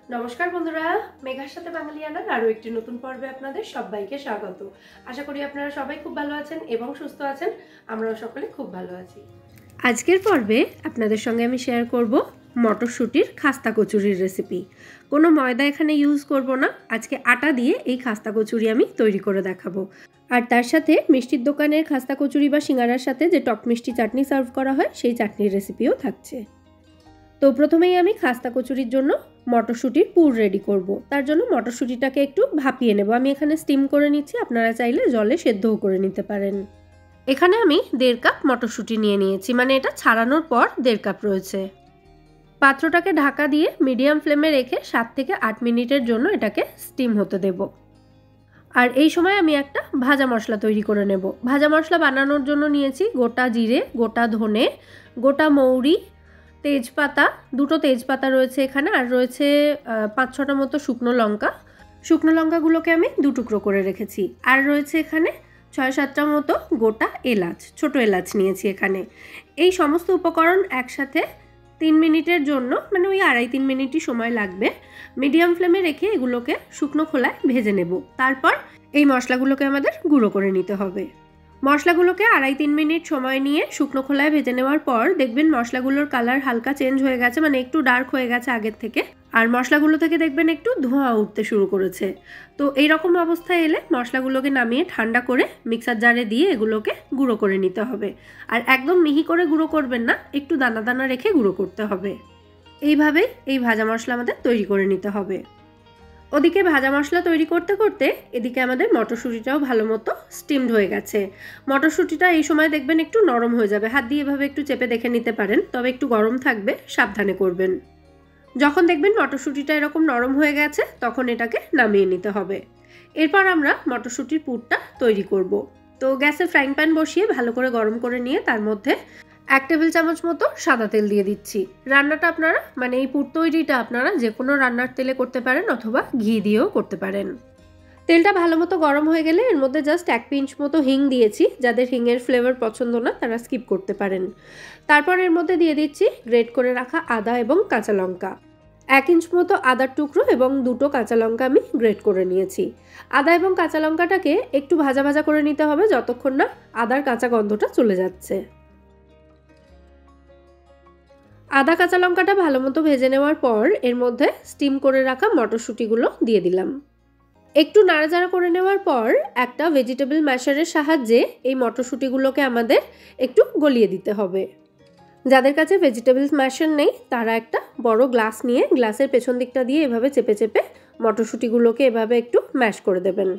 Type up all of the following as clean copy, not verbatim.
নমস্কার বন্ধুরা, মেঘার সাথে বাঙালিয়ানার আরও একটি নতুন পর্বে আপনাদের সবাইকে স্বাগত। আশা করি আপনারা সবাই খুব ভালো আছেন এবং সুস্থ আছেন। আমরাও সকলে খুব ভালো আছি। আজকের পর্বে আপনাদের সঙ্গে আমি শেয়ার করব মটরশুঁটির খাস্তা কচুরির রেসিপি। কোনো ময়দা এখানে ইউজ করব না, আজকে আটা দিয়ে এই খাস্তা কচুরি আমি তৈরি করে দেখাবো। আর তার সাথে মিষ্টির দোকানের খাস্তা কচুরি বা সিঙ্গারার সাথে যে টক মিষ্টি চাটনি সার্ভ করা হয় সেই চাটনির রেসিপিও থাকছে। তো প্রথমেই আমি খাস্তা কচুরির জন্য মটরশুঁটির পুর রেডি করব। তার জন্য মটরশুঁটিটাকে একটু ভাপিয়ে নেব। আমি এখানে স্টিম করে নিচ্ছি, আপনারা চাইলে জলে সেদ্ধও করে নিতে পারেন। এখানে আমি 1.5 কাপ মটরশুঁটি নিয়ে নিয়েছি, মানে এটা ছাড়ানোর পর 1.5 কাপ রয়েছে। পাত্রটাকে ঢাকা দিয়ে মিডিয়াম ফ্লেমে রেখে 7 থেকে 8 মিনিটের জন্য এটাকে স্টিম হতে দেব। আর এই সময় আমি একটা ভাজা মশলা তৈরি করে নেব। ভাজা মশলা বানানোর জন্য নিয়েছি গোটা জিরে, গোটা ধনে, গোটা মৌরি, তেজপাতা, 2টো তেজপাতা রয়েছে এখানে, আর রয়েছে 5-6টা মতো শুকনো লঙ্কা। শুকনো লঙ্কাগুলোকে আমি 2 টুকরো করে রেখেছি। আর রয়েছে এখানে 6-7টা মতো গোটা এলাচ, ছোট এলাচ নিয়েছি এখানে। এই সমস্ত উপকরণ একসাথে 3 মিনিটের জন্য, মানে ওই 2.5-3 মিনিটই সময় লাগবে, মিডিয়াম ফ্লেমে রেখে এগুলোকে শুকনো খোলায় ভেজে নেব। তারপর এই মশলাগুলোকে আমাদের গুঁড়ো করে নিতে হবে। মশলাগুলোকে 2.5-3 মিনিট সময় নিয়ে শুকনো খোলায় ভেজে নেওয়ার পর দেখবেন মশলাগুলোর কালার হালকা চেঞ্জ হয়ে গেছে, মানে একটু ডার্ক হয়ে গেছে আগের থেকে। আর মশলাগুলো থেকে দেখবেন একটু ধোঁয়া উঠতে শুরু করেছে। তো এইরকম অবস্থায় এলে মশলাগুলোকে নামিয়ে ঠান্ডা করে মিক্সার জারে দিয়ে এগুলোকে গুঁড়ো করে নিতে হবে। আর একদম মিহি করে গুঁড়ো করবেন না, একটু দানা দানা রেখে গুঁড়ো করতে হবে। এইভাবেই এই ভাজা মশলা আমাদের তৈরি করে নিতে হবে। ওদিকে ভাজা মশলা তৈরি করতে করতে এদিকে আমাদের মটরশুঁটিটাও ভালো মতো স্টিমড হয়ে গেছে। মটরশুঁটিটা এই সময় দেখবেন একটু নরম হয়ে যাবে, হাত দিয়ে এভাবে একটু চেপে দেখে নিতে পারেন, তবে একটু গরম থাকবে, সাবধানে করবেন। যখন দেখবেন মটরশুঁটিটা এরকম নরম হয়ে গেছে তখন এটাকে নামিয়ে নিতে হবে। এরপর আমরা মটরশুঁটির পুরটা তৈরি করব। তো গ্যাসে ফ্রাইং প্যান বসিয়ে ভালো করে গরম করে নিয়ে তার মধ্যে 1 টেবিল চামচ মতো সাদা তেল দিয়ে দিচ্ছি। রান্নাটা আপনারা, মানে এই পুর তৈরিটা আপনারা যে কোনো রান্নার তেলে করতে পারেন অথবা ঘি দিয়েও করতে পারেন। তেলটা ভালো মতো গরম হয়ে গেলে এর মধ্যে জাস্ট 1 পিঞ্চ মতো হিং দিয়েছি। যাদের হিংয়ের ফ্লেভার পছন্দ না তারা স্কিপ করতে পারেন। তারপর এর মধ্যে দিয়ে দিচ্ছি গ্রেট করে রাখা আদা এবং কাঁচা লঙ্কা। 1 ইঞ্চ মতো আদার টুকরো এবং 2টো কাঁচা লঙ্কা আমি গ্রেট করে নিয়েছি। আদা এবং কাঁচা লঙ্কাটাকে একটু ভাজা ভাজা করে নিতে হবে যতক্ষণ না আদার কাঁচা গন্ধটা চলে যাচ্ছে। আদা কাঁচা লঙ্কাটা ভালো মতো ভেজে নেওয়ার পর এর মধ্যে স্টিম করে রাখা মটরশুঁটিগুলো দিয়ে দিলাম। একটু নাড়াচাড়া করে নেওয়ার পর একটা ভেজিটেবল ম্যাশারের সাহায্যে এই মটরশুঁটিগুলোকে আমাদের একটু গলিয়ে দিতে হবে। যাদের কাছে ভেজিটেবল ম্যাশার নেই তারা একটা বড় গ্লাস নিয়ে গ্লাসের পেছন দিকটা দিয়ে এভাবে চেপে চেপে মটরশুঁটিগুলোকে এভাবে একটু ম্যাশ করে দেবেন।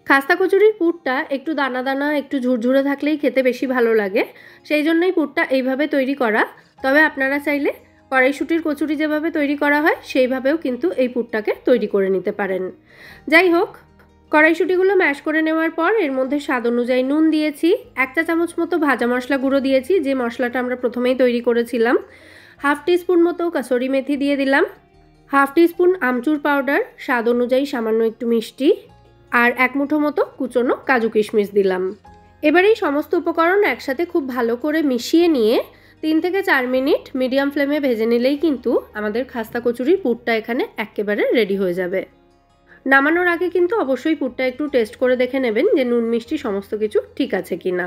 খাস্তা কচুরির পুরটা একটু দানা দানা, একটু ঝুরঝুরে থাকলেই খেতে বেশি ভালো লাগে, সেই জন্যই পুরটা এইভাবে তৈরি করা। তবে আপনারা চাইলে কড়াইশুঁটির কচুরি যেভাবে তৈরি করা হয় সেইভাবেও কিন্তু এই পুরটাকে তৈরি করে নিতে পারেন। যাই হোক, কড়াইশুঁটিগুলো ম্যাশ করে নেওয়ার পর এর মধ্যে স্বাদ অনুযায়ী নুন দিয়েছি, 1 চা চামচ মতো ভাজা মশলা গুঁড়ো দিয়েছি, যে মশলাটা আমরা প্রথমেই তৈরি করেছিলাম। 1/2 টিস্পুন মতো কাসুরি মেথি দিয়ে দিলাম, 1/2 টিস্পুন আমচুর পাউডার, স্বাদ অনুযায়ী সামান্য একটু মিষ্টি, আর 1 মুঠো মতো কুচনো কাজু কিশমিশ দিলাম। এবার এই সমস্ত উপকরণ একসাথে খুব ভালো করে মিশিয়ে নিয়ে 3 থেকে 4 মিনিট মিডিয়াম ফ্লেমে ভেজে নিলেই কিন্তু আমাদের খাস্তা কচুরির পুরটা এখানে একেবারে রেডি হয়ে যাবে। নামানোর আগে কিন্তু অবশ্যই পুরটা একটু টেস্ট করে দেখে নেবেন যে নুন মিষ্টি সমস্ত কিছু ঠিক আছে কিনা।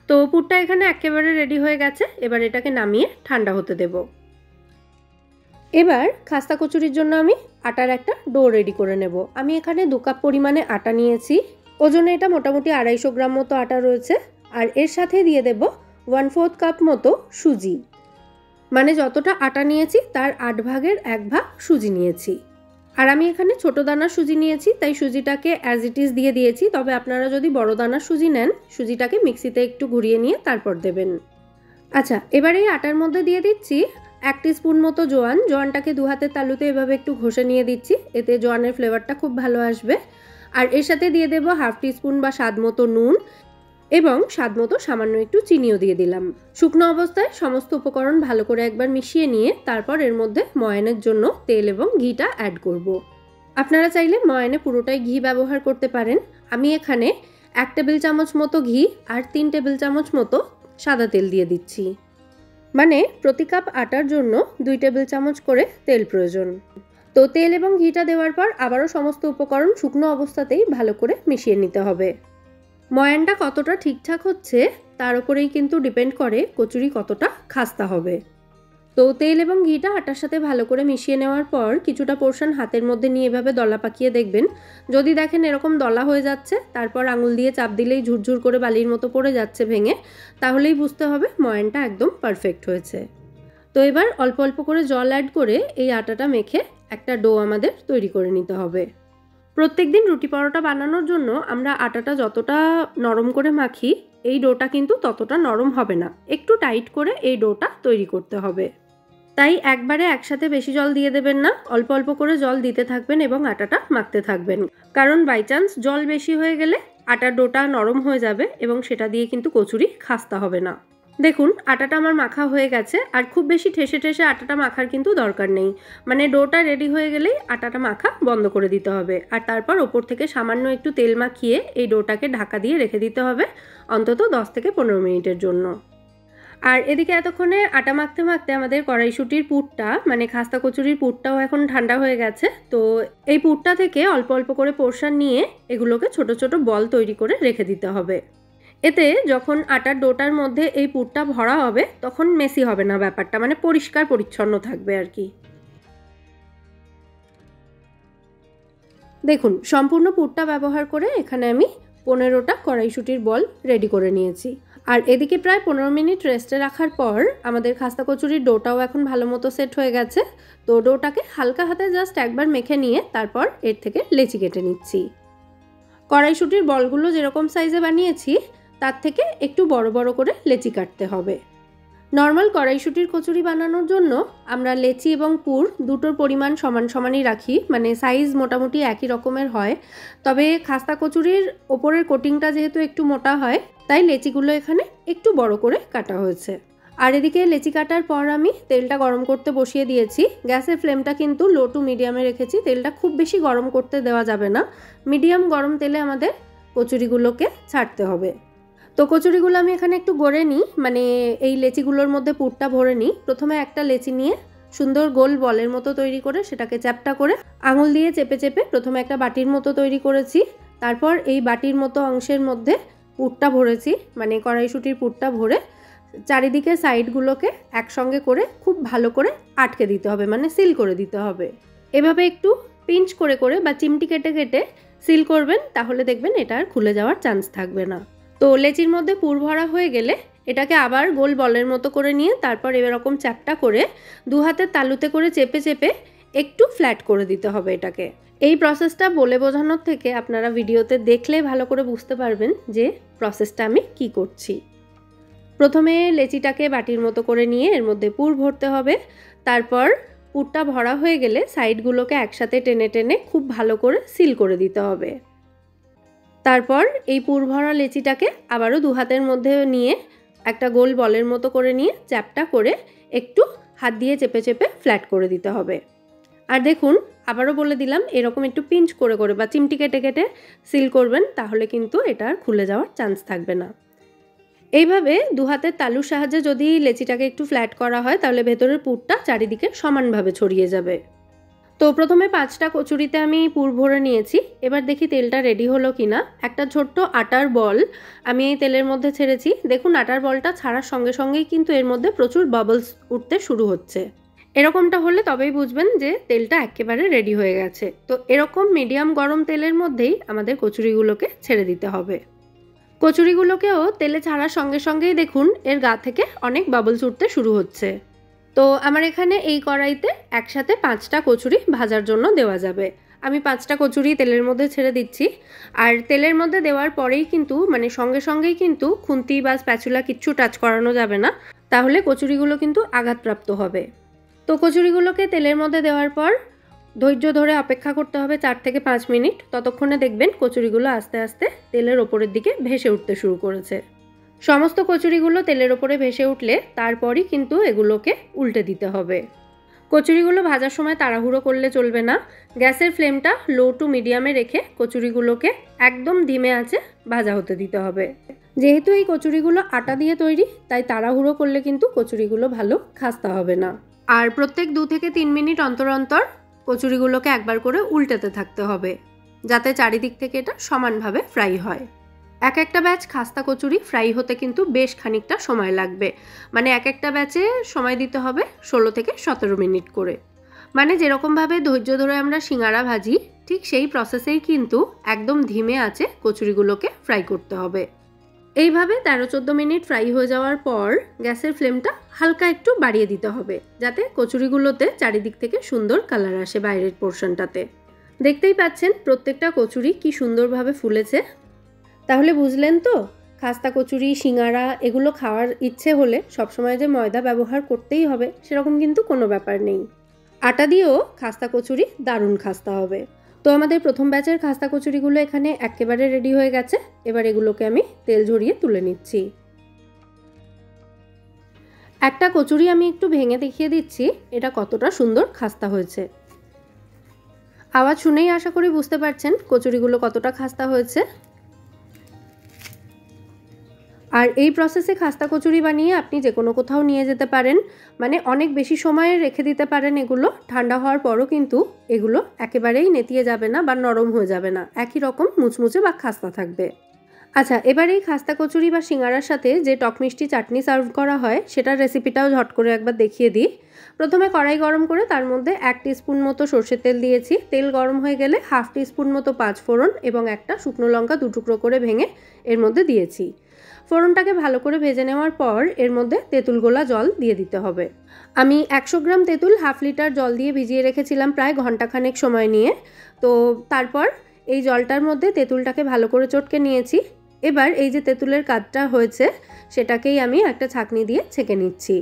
তো পুরটা এখানে একেবারে রেডি হয়ে গেছে। এবার এটাকে নামিয়ে ঠান্ডা হতে দেব। এবার খাস্তা কচুরির জন্য আমি আটার একটা ডো রেডি করে নেব। আমি এখানে 2 কাপ পরিমাণে আটা নিয়েছি। ওজনে এটা মোটামুটি 250 গ্রাম মতো আটা রয়েছে। আর এর সাথে দিয়ে দেব 1/4 কাপ মতো সুজি, মানে যতটা আটা নিয়েছি তার 8 ভাগের 1 ভাগ সুজি নিয়েছি। আর আমি এখানে ছোট দানার সুজি নিয়েছি, তাই সুজিটাকে অ্যাজ ইট ইজ দিয়ে দিয়েছি। তবে আপনারা যদি বড় দানার সুজি নেন সুজিটাকে মিক্সিতে একটু ঘুরিয়ে নিয়ে তারপর দেবেন। আচ্ছা, এবার এই আটার মধ্যে দিয়ে দিচ্ছি 1 টিস্পুন মতো জোয়ান। জোয়ানটাকে 2 হাতের তালুতে এভাবে একটু ঘষে নিয়ে দিচ্ছি, এতে জোয়ানের ফ্লেভারটা খুব ভালো আসবে। আর এর সাথে দিয়ে দেব 1/2 টিস্পুন বা স্বাদ মতো নুন এবং স্বাদ মতো সামান্য একটু চিনিও দিয়ে দিলাম। শুকনো অবস্থায় সমস্ত উপকরণ ভালো করে একবার মিশিয়ে নিয়ে তারপর এর মধ্যে ময়ানের জন্য তেল এবং ঘিটা অ্যাড করব। আপনারা চাইলে ময়ানে পুরোটাই ঘি ব্যবহার করতে পারেন। আমি এখানে 1 টেবিল চামচ মতো ঘি আর 3 টেবিল চামচ মতো সাদা তেল দিয়ে দিচ্ছি। মানে প্রতি কাপ আটার জন্য 2 টেবিল চামচ করে তেল প্রয়োজন। তো তেল এবং ঘিটা দেওয়ার পর আবারও সমস্ত উপকরণ শুকনো অবস্থাতেই ভালো করে মিশিয়ে নিতে হবে। ময়ানটা কতটা ঠিকঠাক হচ্ছে তার উপরেই কিন্তু ডিপেন্ড করে কচুরি কতটা খাস্তা হবে। তো তেল এবং ঘিটা আটার সাথে ভালো করে মিশিয়ে নেওয়ার পর কিছুটা পোর্শন হাতের মধ্যে নিয়ে এভাবে দলা পাকিয়ে দেখবেন। যদি দেখেন এরকম দলা হয়ে যাচ্ছে, তারপর আঙুল দিয়ে চাপ দিলেই ঝুরঝুর করে বালির মতো পড়ে যাচ্ছে ভেঙে, তাহলেই বুঝতে হবে ময়ানটা একদম পারফেক্ট হয়েছে। তো এবার অল্প অল্প করে জল অ্যাড করে এই আটাটা মেখে একটা ডো আমাদের তৈরি করে নিতে হবে। প্রত্যেকদিন রুটি পরোটা বানানোর জন্য আমরা আটাটা যতটা নরম করে মাখি, এই ডোটা কিন্তু ততটা নরম হবে না, একটু টাইট করে এই ডোটা তৈরি করতে হবে। তাই একবারে একসাথে বেশি জল দিয়ে দেবেন না, অল্প অল্প করে জল দিতে থাকবেন এবং আটাটা মাখতে থাকবেন। কারণ বাই চান্স জল বেশি হয়ে গেলে আটার ডোটা নরম হয়ে যাবে এবং সেটা দিয়ে কিন্তু কচুরি খাস্তা হবে না। দেখুন আটাটা আমার মাখা হয়ে গেছে, আর খুব বেশি ঠেসে ঠেসে আটাটা মাখার কিন্তু দরকার নেই। মানে ডোটা রেডি হয়ে গেলেই আটাটা মাখা বন্ধ করে দিতে হবে, আর তারপর ওপর থেকে সামান্য একটু তেল মাখিয়ে এই ডোটাকে ঢাকা দিয়ে রেখে দিতে হবে অন্তত 10 থেকে 15 মিনিটের জন্য। আর এদিকে এতক্ষণে আটা মাখতে মাখতে আমাদের কড়াইশুঁটির পুরটা মানে খাস্তা কচুরির পুরটাও এখন ঠান্ডা হয়ে গেছে। তো এই পুরটা থেকে অল্প অল্প করে পোর্শন নিয়ে এগুলোকে ছোট ছোট বল তৈরি করে রেখে দিতে হবে। এতে যখন আটার ডোটার মধ্যে এই পুরটা ভরা হবে তখন মেসি হবে না ব্যাপারটা, মানে পরিষ্কার পরিচ্ছন্ন থাকবে আর কি। দেখুন সম্পূর্ণ পুরটা ব্যবহার করে এখানে আমি 15টা কড়াইশুঁটির বল রেডি করে নিয়েছি। আর এদিকে প্রায় 15 মিনিট রেস্টে রাখার পর আমাদের খাস্তা কচুরির ডোটাও এখন ভালো মতো সেট হয়ে গেছে। তো ডোটাকে হালকা হাতে জাস্ট একবার মেখে নিয়ে তারপর এর থেকে লেচি কেটে নিচ্ছি। কড়াইশুঁটির বলগুলো যেরকম সাইজে বানিয়েছি তার থেকে একটু বড় বড় করে লেচি কাটতে হবে। নর্মাল কড়াইশুঁটির কচুরি বানানোর জন্য আমরা লেচি এবং পুর দুটোর পরিমাণ সমান সমানই রাখি, মানে সাইজ মোটামুটি একই রকমের হয়। তবে খাস্তা কচুরির ওপরের কোটিংটা যেহেতু একটু মোটা হয় তাই লেচিগুলো এখানে একটু বড় করে কাটা হয়েছে। আর এদিকে লেচি কাটার পর আমি তেলটা গরম করতে বসিয়ে দিয়েছি। গ্যাসের ফ্লেমটা কিন্তু লো টু মিডিয়ামে রেখেছি, তেলটা খুব বেশি গরম করতে দেওয়া যাবে না, মিডিয়াম গরম তেলে আমাদের কচুরিগুলোকে ছাড়তে হবে। তো কচুরিগুলো আমি এখানে একটু গড়ে নিই, মানে এই লেচিগুলোর মধ্যে পুরটা ভরে নিই। প্রথমে একটা লেচি নিয়ে সুন্দর গোল বলের মতো তৈরি করে সেটাকে চ্যাপটা করে আঙুল দিয়ে চেপে চেপে প্রথমে একটা বাটির মতো তৈরি করেছি। তারপর এই বাটির মতো অংশের মধ্যে পুরটা ভরেছি, মানে কড়াইশুঁটির পুরটা ভরে চারিদিকে সাইডগুলোকে একসঙ্গে করে খুব ভালো করে আটকে দিতে হবে, মানে সিল করে দিতে হবে। এভাবে একটু পিঞ্চ করে করে বা চিমটি কেটে কেটে সিল করবেন, তাহলে দেখবেন এটা আর খুলে যাওয়ার চান্স থাকবে না। তো লেচির মধ্যে পুর ভরা হয়ে গেলে এটাকে আবার গোল বলের মতো করে নিয়ে তারপর এরকম চ্যাপটা করে দু হাতের তালুতে করে চেপে চেপে একটু ফ্ল্যাট করে দিতে হবে এটাকে। এই প্রসেসটা বলে বোঝানোর থেকে আপনারা ভিডিওতে দেখলে ভালো করে বুঝতে পারবেন যে প্রসেসটা আমি কি করছি। প্রথমে লেচিটাকে বাটির মতো করে নিয়ে এর মধ্যে পুর ভরতে হবে। তারপর পুরটা ভরা হয়ে গেলে সাইডগুলোকে একসাথে টেনে টেনে খুব ভালো করে সিল করে দিতে হবে। তারপর এই পুর ভরা লেচিটাকে আবারও দু হাতের মধ্যে নিয়ে একটা গোল বলের মতো করে নিয়ে চ্যাপটা করে একটু হাত দিয়ে চেপে চেপে ফ্ল্যাট করে দিতে হবে। আর দেখুন আবারও বলে দিলাম, এরকম একটু পিঞ্চ করে করে বা চিমটি কেটে কেটে সিল করবেন, তাহলে কিন্তু এটা আর খুলে যাওয়ার চান্স থাকবে না। এইভাবে দু হাতের তালুর সাহায্যে যদি লেচিটাকে একটু ফ্ল্যাট করা হয় তাহলে ভেতরের পুরটা চারিদিকে সমানভাবে ছড়িয়ে যাবে। তো প্রথমে 5টা কচুরিতে আমি পুর ভরে নিয়েছি। এবার দেখি তেলটা রেডি হলো কিনা। একটা ছোট্ট আটার বল আমি এই তেলের মধ্যে ছেড়েছি। দেখুন আটার বলটা ছাড়ার সঙ্গে সঙ্গেই কিন্তু এর মধ্যে প্রচুর বাবলস উঠতে শুরু হচ্ছে। এরকমটা হলে তবেই বুঝবেন যে তেলটা একেবারে রেডি হয়ে গেছে। তো এরকম মিডিয়াম গরম তেলের মধ্যেই আমাদের কচুরিগুলোকে ছেড়ে দিতে হবে। কচুরিগুলোকেও তেলে ছাড়ার সঙ্গে সঙ্গেই দেখুন এর গা থেকে অনেক বাবলস উঠতে শুরু হচ্ছে। তো আমার এখানে এই কড়াইতে একসাথে 5টা কচুরি ভাজার জন্য দেওয়া যাবে। আমি 5টা কচুরি তেলের মধ্যে ছেড়ে দিচ্ছি। আর তেলের মধ্যে দেওয়ার পরেই কিন্তু মানে সঙ্গে সঙ্গেই কিন্তু খুন্তি বা স্প্যাচুলা কিচ্ছু টাচ করানো যাবে না, তাহলে কচুরিগুলো কিন্তু আঘাতপ্রাপ্ত হবে। তো কচুরিগুলোকে তেলের মধ্যে দেওয়ার পর ধৈর্য ধরে অপেক্ষা করতে হবে 4 থেকে 5 মিনিট। ততক্ষণে দেখবেন কচুরিগুলো আস্তে আস্তে তেলের ওপরের দিকে ভেসে উঠতে শুরু করেছে। সমস্ত কচুরিগুলো তেলের ওপরে ভেসে উঠলে তারপরই কিন্তু এগুলোকে উল্টে দিতে হবে। কচুরিগুলো ভাজার সময় তাড়াহুড়ো করলে চলবে না। গ্যাসের ফ্লেমটা লো টু মিডিয়ামে রেখে কচুরিগুলোকে একদম ধিমে আঁচে ভাজা হতে দিতে হবে। যেহেতু এই কচুরিগুলো আটা দিয়ে তৈরি তাই তাড়াহুড়ো করলে কিন্তু কচুরিগুলো ভালো খাস্তা হবে না। আর প্রত্যেক 2 থেকে 3 মিনিট অন্তর অন্তর কচুরিগুলোকে একবার করে উল্টাতে থাকতে হবে, যাতে চারিদিক থেকে এটা সমানভাবে ফ্রাই হয়। এক একটা ব্যাচ খাস্তা কচুরি ফ্রাই হতে কিন্তু বেশ খানিকটা সময় লাগবে, মানে এক একটা ব্যাচে সময় দিতে হবে 16 থেকে 17 মিনিট করে। মানে যেরকমভাবে ধৈর্য ধরে আমরা সিঙ্গারা ভাজি, ঠিক সেই প্রসেসেই কিন্তু একদম ধিমে আঁচে কচুরিগুলোকে ফ্রাই করতে হবে। এইভাবে 13-14 মিনিট ফ্রাই হয়ে যাওয়ার পর গ্যাসের ফ্লেমটা হালকা একটু বাড়িয়ে দিতে হবে, যাতে কচুরিগুলোতে চারিদিক থেকে সুন্দর কালার আসে বাইরের পোর্শনটাতে। দেখতেই পাচ্ছেন প্রত্যেকটা কচুরি কি সুন্দরভাবে ফুলেছে। তাহলে বুঝলেন তো, খাস্তা কচুরি, সিঙ্গারা এগুলো খাওয়ার ইচ্ছে হলে সবসময় যে ময়দা ব্যবহার করতেই হবে সেরকম কিন্তু কোনো ব্যাপার নেই। আটা দিয়েও খাস্তা কচুরি দারুণ খাস্তা হবে। তো আমাদের প্রথম ব্যাচের খাস্তা কচুরিগুলো এখানে একেবারে রেডি হয়ে গেছে। এবার এগুলোকে আমি তেল ঝরিয়ে তুলে নিচ্ছি। একটা কচুরি আমি একটু ভেঙে দেখিয়ে দিচ্ছি এটা কতটা সুন্দর খাস্তা হয়েছে। আওয়াজ শুনেই আশা করি বুঝতে পারছেন কচুরিগুলো কতটা খাস্তা হয়েছে। আর এই প্রসেসে খাস্তা কচুরি বানিয়ে আপনি যে কোনো কোথাও নিয়ে যেতে পারেন, মানে অনেক বেশি সময় রেখে দিতে পারেন। এগুলো ঠান্ডা হওয়ার পরও কিন্তু এগুলো একেবারেই নেতিয়ে যাবে না বা নরম হয়ে যাবে না, একই রকম মুচমুচে বা খাস্তা থাকবে। আচ্ছা, এবার এই খাস্তা কচুরি বা সিঙ্গারার সাথে যে টক মিষ্টি চাটনি সার্ভ করা হয় সেটার রেসিপিটাও ঝট করে একবার দেখিয়ে দিই। প্রথমে কড়াই গরম করে তার মধ্যে 1 টিস্পুন মতো সর্ষের তেল দিয়েছি। তেল গরম হয়ে গেলে 1/2 টিস্পুন মতো পাঁচফোড়ন এবং একটা শুকনো লঙ্কা 2 টুকরো করে ভেঙে এর মধ্যে দিয়েছি। ফোড়নটাকে ভালো করে ভেজে নেওয়ার পর এর মধ্যে তেঁতুল গোলা জল দিয়ে দিতে হবে। আমি 100 গ্রাম তেঁতুল 1/2 লিটার জল দিয়ে ভিজিয়ে রেখেছিলাম প্রায় ঘন্টাখানেক সময় নিয়ে। তো তারপর এই জলটার মধ্যে তেঁতুলটাকে ভালো করে চটকে নিয়েছি। এবার এই যে তেঁতুলের কাঠটা হয়েছে সেটাকেই আমি একটা ছাঁকনি দিয়ে ছেঁকে নিচ্ছি।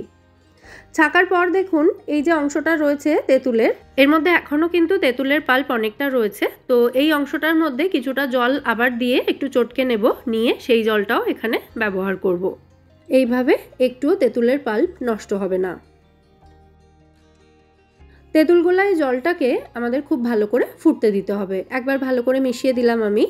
ছাকার পর দেখুন এই যে অংশটা রয়েছে তেঁতুলের, এর মধ্যে এখনও কিন্তু তেঁতুলের পাল্প অনেকটা রয়েছে। তো এই অংশটার মধ্যে কিছুটা জল আবার দিয়ে একটু চটকে নেব, নিয়ে সেই জলটাও এখানে ব্যবহার করব। এইভাবে একটুও তেঁতুলের পাল্প নষ্ট হবে না। তেঁতুলগোলায় জলটাকে আমাদের খুব ভালো করে ফুটতে দিতে হবে। একবার ভালো করে মিশিয়ে দিলাম আমি।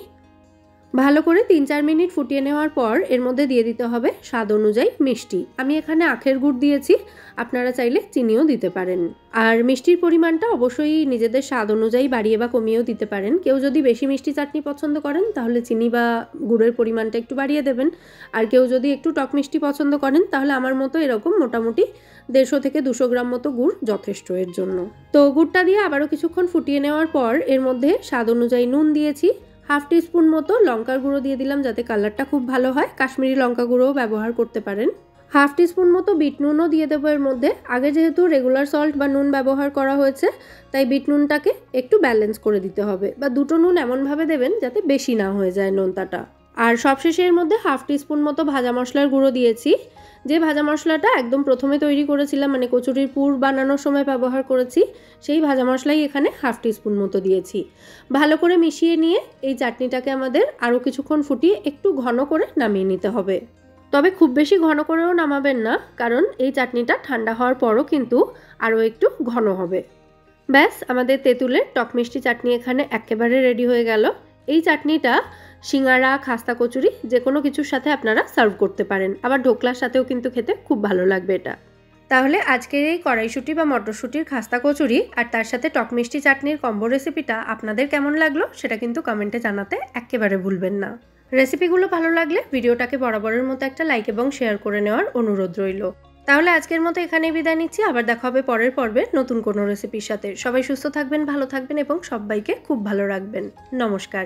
ভালো করে 3-4 মিনিট ফুটিয়ে নেওয়ার পর এর মধ্যে দিয়ে দিতে হবে স্বাদ অনুযায়ী মিষ্টি। আমি এখানে আখের গুড় দিয়েছি, আপনারা চাইলে চিনিও দিতে পারেন। আর মিষ্টির পরিমাণটা অবশ্যই নিজেদের স্বাদ অনুযায়ী বাড়িয়ে বা কমিয়েও দিতে পারেন। কেউ যদি বেশি মিষ্টি চাটনি পছন্দ করেন তাহলে চিনি বা গুড়ের পরিমাণটা একটু বাড়িয়ে দেবেন। আর কেউ যদি একটু টক মিষ্টি পছন্দ করেন তাহলে আমার মতো এরকম মোটামুটি 150 থেকে 200 গ্রাম মতো গুড় যথেষ্ট এর জন্য। তো গুড়টা দিয়ে আবারও কিছুক্ষণ ফুটিয়ে নেওয়ার পর এর মধ্যে স্বাদ অনুযায়ী নুন দিয়েছি। 1/2 টিস্পুন মতো লঙ্কার গুঁড়ো দিয়ে দিলাম যাতে কালারটা খুব ভালো হয়। কাশ্মীরি লঙ্কা গুঁড়োও ব্যবহার করতে পারেন। 1/2 টিস্পুন মতো বিট নুনও দিয়ে দেবো এর মধ্যে। আগে যেহেতু রেগুলার সল্ট বা নুন ব্যবহার করা হয়েছে তাই বিট নুনটাকে একটু ব্যালেন্স করে দিতে হবে, বা দুটো নুন এমনভাবে দেবেন যাতে বেশি না হয়ে যায় নোনতাটা। আর সবশেষে এর মধ্যে 1/2 টিস্পুন মতো ভাজা মশলার গুঁড়ো দিয়েছি। যে ভাজা মশলাটা একদম প্রথমে তৈরি করেছিলাম, মানে কচুরির পুর বানানোর সময় ব্যবহার করেছি, সেই ভাজা মশলাই এখানে 1/2 টিস্পুন মতো দিয়েছি। ভালো করে মিশিয়ে নিয়ে এই চাটনিটাকে আমাদের আরও কিছুক্ষণ ফুটিয়ে একটু ঘন করে নামিয়ে নিতে হবে। তবে খুব বেশি ঘন করেও নামাবেন না, কারণ এই চাটনিটা ঠান্ডা হওয়ার পরও কিন্তু আরও একটু ঘন হবে। ব্যাস, আমাদের তেঁতুলের টক মিষ্টি চাটনি এখানে একেবারে রেডি হয়ে গেল। এই চাটনিটা সিঙ্গারা, খাস্তা কচুরি যে কোনো কিছুর সাথে আপনারা সার্ভ করতে পারেন। আবার ঢোকলার সাথেও কিন্তু খেতে খুব ভালো লাগবে এটা। তাহলে আজকের এই কড়াইশুঁটি বা মটরশুঁটির খাস্তা কচুরি আর তার সাথে টক মিষ্টি চাটনির কম্বো রেসিপিটা আপনাদের কেমন লাগলো সেটা কিন্তু কমেন্টে জানাতে একেবারে ভুলবেন না। রেসিপিগুলো ভালো লাগলে ভিডিওটাকে বরাবরের মতো একটা লাইক এবং শেয়ার করে নেওয়ার অনুরোধ রইল। তাহলে আজকের মতো এখানেই বিদায় নিচ্ছি। আবার দেখা হবে পরের পর্বে নতুন কোনো রেসিপির সাথে। সবাই সুস্থ থাকবেন, ভালো থাকবেন এবং সবাইকে খুব ভালো রাখবেন। নমস্কার।